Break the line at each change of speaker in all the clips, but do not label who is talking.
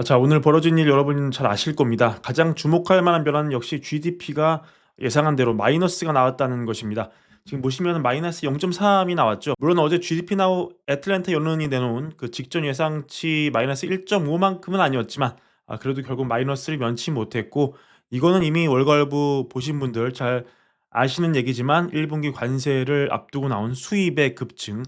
자, 오늘 벌어진 일 여러분 잘 아실 겁니다. 가장 주목할 만한 변화는 역시 GDP가 예상한 대로 마이너스가 나왔다는 것입니다. 지금 보시면 마이너스 0.3이 나왔죠. 물론 어제 GDP 나우 애틀랜타 연론이 내놓은 그 직전 예상치 마이너스 1.5만큼은 아니었지만 그래도 결국 마이너스를 면치 못했고, 이거는 이미 월가을부 보신 분들 잘 아시는 얘기지만 1분기 관세를 앞두고 나온 수입의 급증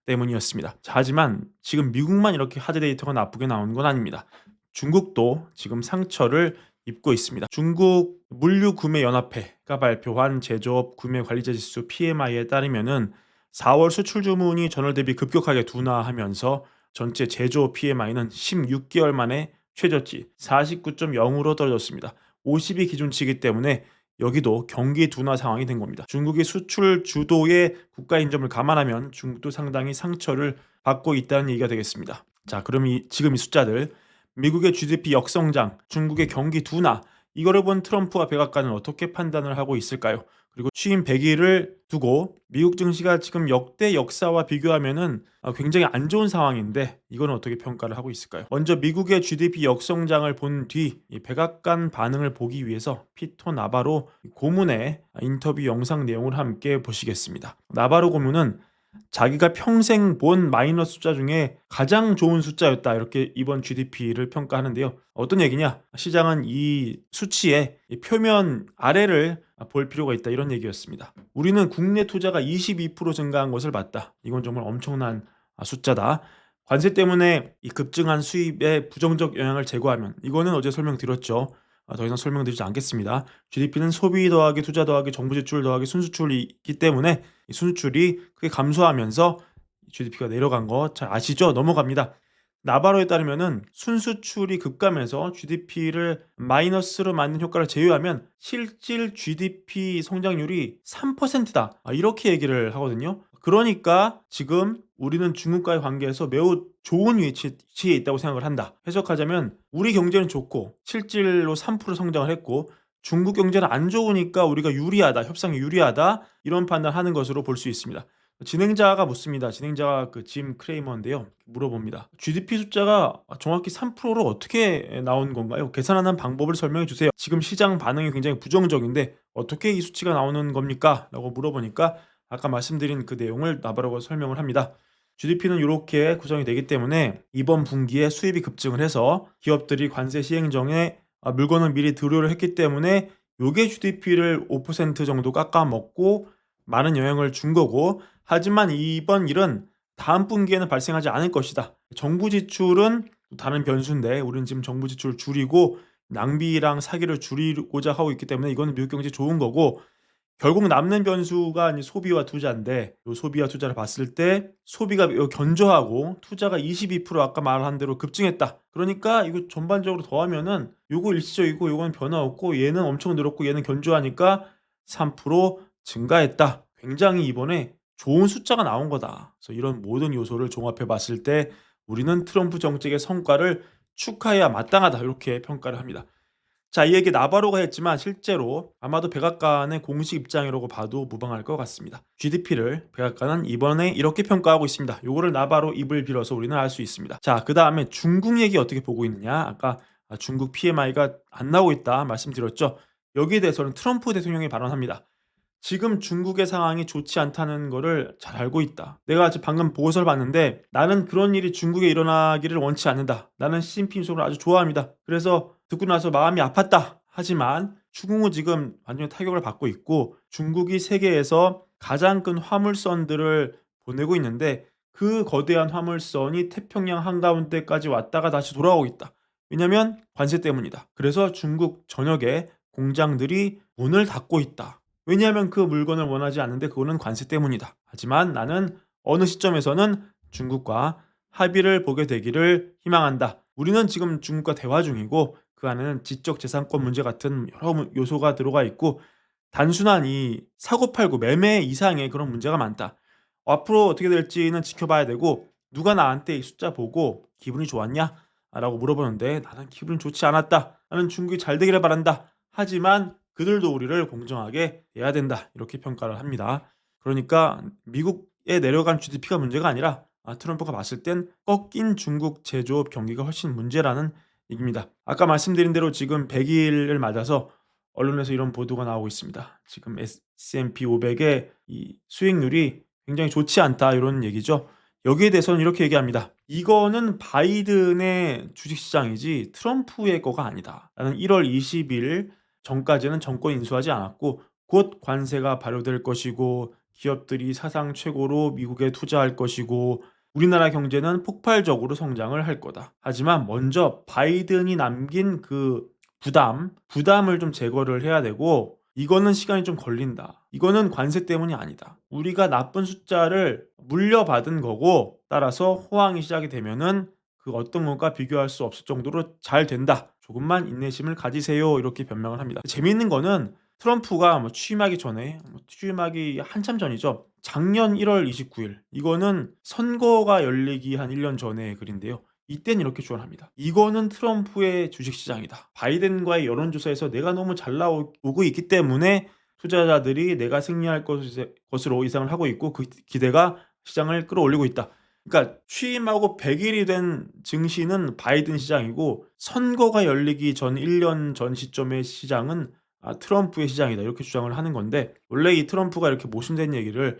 때문이었습니다. 자, 하지만 지금 미국만 이렇게 하드 데이터가 나쁘게 나오는 건 아닙니다. 중국도 지금 상처를 입고 있습니다. 중국 물류구매연합회가 발표한 제조업 구매관리자 지수 PMI에 따르면은 4월 수출 주문이 전월 대비 급격하게 둔화하면서 전체 제조업 PMI는 16개월 만에 최저치 49.0으로 떨어졌습니다. 50이 기준치이기 때문에 여기도 경기 둔화 상황이 된 겁니다. 중국이 수출 주도의 국가 인점을 감안하면 중국도 상당히 상처를 받고 있다는 얘기가 되겠습니다. 자, 그럼 지금 이 숫자들, 미국의 GDP 역성장, 중국의 경기 둔화, 이거를 본 트럼프와 백악관은 어떻게 판단을 하고 있을까요? 그리고 취임 100일을 두고 미국 증시가 지금 역대 역사와 비교하면은 굉장히 안 좋은 상황인데, 이건 어떻게 평가를 하고 있을까요? 먼저 미국의 GDP 역성장을 본 뒤 이 백악관 반응을 보기 위해서 피터 나바로 고문의 인터뷰 영상 내용을 함께 보시겠습니다. 나바로 고문은 자기가 평생 본 마이너스 숫자 중에 가장 좋은 숫자였다, 이렇게 이번 GDP를 평가하는데요. 어떤 얘기냐? 시장은 이 수치의 이 표면 아래를 볼 필요가 있다, 이런 얘기였습니다. 우리는 국내 투자가 22% 증가한 것을 봤다. 이건 정말 엄청난 숫자다. 관세 때문에 이 급증한 수입에 부정적 영향을 제거하면, 이거는 어제 설명드렸죠. 더 이상 설명드리지 않겠습니다. GDP는 소비 더하기 투자 더하기 정부 지출 더하기 순수출이 있기 때문에 이 순수출이 크게 감소하면서 GDP가 내려간 거 잘 아시죠? 넘어갑니다. 나바로에 따르면은 순수출이 급감해서 GDP를 마이너스로 만든 효과를 제외하면 실질 GDP 성장률이 3%다. 이렇게 얘기를 하거든요. 그러니까 지금 우리는 중국과의 관계에서 매우 좋은 위치에 있다고 생각을 한다. 해석하자면 우리 경제는 좋고 실질로 3% 성장을 했고, 중국 경제는 안 좋으니까 우리가 유리하다, 협상이 유리하다, 이런 판단하는 것으로 볼 수 있습니다. 진행자가 묻습니다. 진행자가 그 짐 크레이머인데요. 물어봅니다. GDP 숫자가 정확히 3%로 어떻게 나온 건가요? 계산하는 방법을 설명해 주세요. 지금 시장 반응이 굉장히 부정적인데 어떻게 이 수치가 나오는 겁니까? 라고 물어보니까 아까 말씀드린 그 내용을 나바로가 설명을 합니다. GDP는 이렇게 구성이 되기 때문에 이번 분기에 수입이 급증을 해서 기업들이 관세 시행정에 물건을 미리 들여를 했기 때문에 요게 GDP를 5% 정도 깎아먹고 많은 영향을 준 거고, 하지만 이번 일은 다음 분기에는 발생하지 않을 것이다. 정부 지출은 다른 변수인데 우리는 지금 정부 지출을 줄이고 낭비랑 사기를 줄이고자 하고 있기 때문에 이거는 미국 경제에 좋은 거고, 결국 남는 변수가 이제 소비와 투자인데, 요 소비와 투자를 봤을 때 소비가 견조하고 투자가 22% 아까 말한 대로 급증했다. 그러니까 이거 전반적으로 더하면은 요거 일시적이고 요건 변화 없고 얘는 엄청 늘었고 얘는 견조하니까 3% 증가했다. 굉장히 이번에 좋은 숫자가 나온 거다. 그래서 이런 모든 요소를 종합해 봤을 때 우리는 트럼프 정책의 성과를 축하해야 마땅하다, 이렇게 평가를 합니다. 자, 이 얘기 나바로가 했지만 실제로 아마도 백악관의 공식 입장이라고 봐도 무방할 것 같습니다. GDP를 백악관은 이번에 이렇게 평가하고 있습니다. 요거를 나바로 입을 빌어서 우리는 알 수 있습니다. 자, 그 다음에 중국 얘기 어떻게 보고 있느냐? 아까 중국 PMI가 안 나오고 있다 말씀드렸죠. 여기에 대해서는 트럼프 대통령이 발언합니다. 지금 중국의 상황이 좋지 않다는 거를 잘 알고 있다. 내가 지금 방금 보고서를 봤는데 나는 그런 일이 중국에 일어나기를 원치 않는다. 나는 시진핑 주석을 아주 좋아합니다. 그래서 듣고 나서 마음이 아팠다. 하지만 중국은 지금 완전히 타격을 받고 있고, 중국이 세계에서 가장 큰 화물선들을 보내고 있는데 그 거대한 화물선이 태평양 한가운데까지 왔다가 다시 돌아오고 있다. 왜냐하면 관세 때문이다. 그래서 중국 전역에 공장들이 문을 닫고 있다. 왜냐하면 그 물건을 원하지 않는데 그거는 관세 때문이다. 하지만 나는 어느 시점에서는 중국과 합의를 보게 되기를 희망한다. 우리는 지금 중국과 대화 중이고 그 안에는 지적재산권 문제 같은 여러 요소가 들어가 있고, 단순한 이 사고팔고 매매 이상의 그런 문제가 많다. 앞으로 어떻게 될지는 지켜봐야 되고, 누가 나한테 이 숫자 보고 기분이 좋았냐? 라고 물어보는데 나는 기분 좋지 않았다. 나는 중국이 잘 되기를 바란다. 하지만 그들도 우리를 공정하게 해야 된다, 이렇게 평가를 합니다. 그러니까 미국에 내려간 GDP가 문제가 아니라 트럼프가 봤을 땐 꺾인 중국 제조업 경기가 훨씬 문제라는 얘기입니다. 아까 말씀드린 대로 지금 100일을 맞아서 언론에서 이런 보도가 나오고 있습니다. 지금 S&P 500의 이 수익률이 굉장히 좋지 않다 이런 얘기죠. 여기에 대해서는 이렇게 얘기합니다. 이거는 바이든의 주식시장이지 트럼프의 거가 아니다. 나는 1월 20일 전까지는 정권 인수하지 않았고 곧 관세가 발효될 것이고 기업들이 사상 최고로 미국에 투자할 것이고 우리나라 경제는 폭발적으로 성장을 할 거다. 하지만 먼저 바이든이 남긴 그 부담을 좀 제거를 해야 되고 이거는 시간이 좀 걸린다. 이거는 관세 때문이 아니다. 우리가 나쁜 숫자를 물려받은 거고 따라서 호황이 시작이 되면은 그 어떤 것과 비교할 수 없을 정도로 잘 된다. 조금만 인내심을 가지세요. 이렇게 변명을 합니다. 재미있는 거는 트럼프가 취임하기 전에 취임하기 한참 전이죠. 작년 1월 29일 이거는 선거가 열리기 한 1년 전의 글인데요. 이땐 이렇게 주장합니다. 이거는 트럼프의 주식시장이다. 바이든과의 여론조사에서 내가 너무 잘 나오고 있기 때문에 투자자들이 내가 승리할 것으로 예상을 하고 있고 그 기대가 시장을 끌어올리고 있다. 그러니까 취임하고 100일이 된 증시는 바이든 시장이고 선거가 열리기 전 1년 전 시점의 시장은 트럼프의 시장이다. 이렇게 주장을 하는 건데 원래 이 트럼프가 이렇게 모순된 얘기를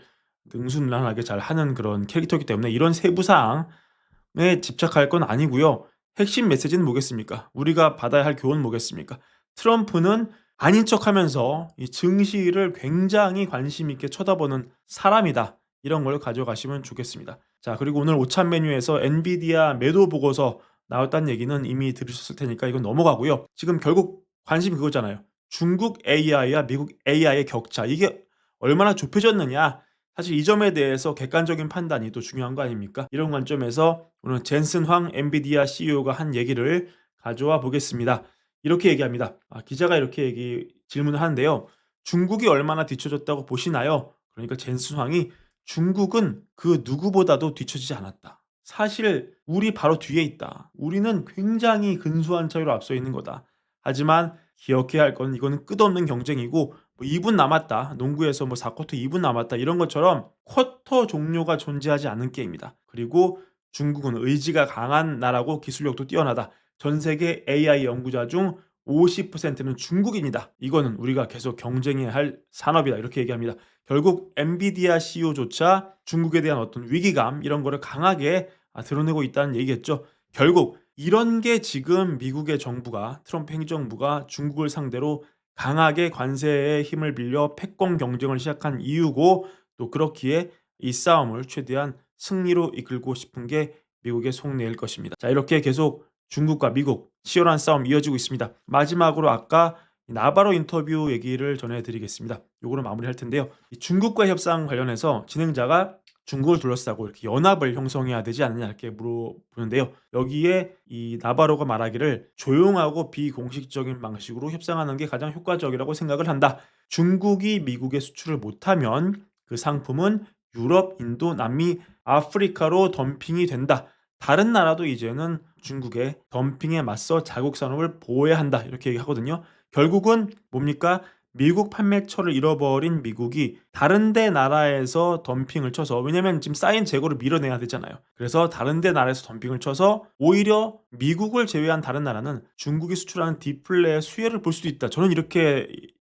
능수능란하게 잘 하는 그런 캐릭터이기 때문에 이런 세부 사항에 집착할 건 아니고요. 핵심 메시지는 뭐겠습니까? 우리가 받아야 할 교훈은 뭐겠습니까? 트럼프는 아닌 척하면서 이 증시를 굉장히 관심 있게 쳐다보는 사람이다. 이런 걸 가져가시면 좋겠습니다. 자, 그리고 오늘 오찬 메뉴에서 엔비디아 매도 보고서 나왔다는 얘기는 이미 들으셨을 테니까 이건 넘어가고요. 지금 결국 관심이 그거잖아요. 중국 AI와 미국 AI의 격차. 이게 얼마나 좁혀졌느냐. 사실 이 점에 대해서 객관적인 판단이 또 중요한 거 아닙니까? 이런 관점에서 오늘 젠슨 황 엔비디아 CEO가 한 얘기를 가져와 보겠습니다. 이렇게 얘기합니다. 기자가 이렇게 질문을 하는데요. 중국이 얼마나 뒤처졌다고 보시나요? 그러니까 젠슨 황이 중국은 그 누구보다도 뒤처지지 않았다. 사실 우리 바로 뒤에 있다. 우리는 굉장히 근소한 차이로 앞서 있는 거다. 하지만 기억해야 할 건 이거는 끝없는 경쟁이고 2분 남았다. 농구에서 4쿼터 2분 남았다. 이런 것처럼 쿼터 종료가 존재하지 않는 게임이다. 그리고 중국은 의지가 강한 나라고 기술력도 뛰어나다. 전 세계 AI 연구자 중 50%는 중국인이다. 이거는 우리가 계속 경쟁해야 할 산업이다. 이렇게 얘기합니다. 결국 엔비디아 CEO조차 중국에 대한 어떤 위기감 이런 거를 강하게 드러내고 있다는 얘기겠죠. 결국 이런 게 지금 미국의 정부가 트럼프 행정부가 중국을 상대로 강하게 관세의 힘을 빌려 패권 경쟁을 시작한 이유고 또 그렇기에 이 싸움을 최대한 승리로 이끌고 싶은 게 미국의 속내일 것입니다. 자, 이렇게 계속 중국과 미국 치열한 싸움 이어지고 있습니다. 마지막으로 아까 나바로 인터뷰 얘기를 전해드리겠습니다. 요거를 마무리할 텐데요. 이 중국과 협상 관련해서 진행자가 중국을 둘러싸고 이렇게 연합을 형성해야 되지 않느냐 이렇게 물어보는데요. 여기에 이 나바로가 말하기를 조용하고 비공식적인 방식으로 협상하는 게 가장 효과적이라고 생각을 한다. 중국이 미국에 수출을 못하면 그 상품은 유럽, 인도, 남미, 아프리카로 덤핑이 된다. 다른 나라도 이제는 중국의 덤핑에 맞서 자국 산업을 보호해야 한다. 이렇게 얘기하거든요. 결국은 뭡니까? 미국 판매처를 잃어버린 미국이 다른 데 나라에서 덤핑을 쳐서 왜냐면 지금 쌓인 재고를 밀어내야 되잖아요. 그래서 다른 데 나라에서 덤핑을 쳐서 오히려 미국을 제외한 다른 나라는 중국이 수출하는 디플레의 수혜를 볼 수도 있다. 저는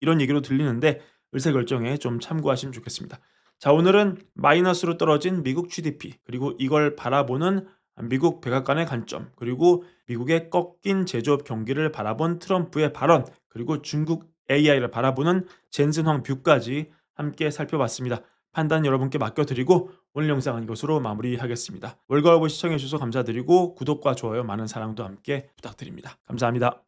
이런 얘기로 들리는데 의사결정에 좀 참고하시면 좋겠습니다. 자, 오늘은 마이너스로 떨어진 미국 GDP 그리고 이걸 바라보는 미국 백악관의 관점 그리고 미국의 꺾인 제조업 경기를 바라본 트럼프의 발언 그리고 중국 AI를 바라보는 젠슨 황 뷰까지 함께 살펴봤습니다. 판단 여러분께 맡겨드리고 오늘 영상은 이것으로 마무리하겠습니다. 월가월보 시청해주셔서 감사드리고 구독과 좋아요 많은 사랑도 함께 부탁드립니다. 감사합니다.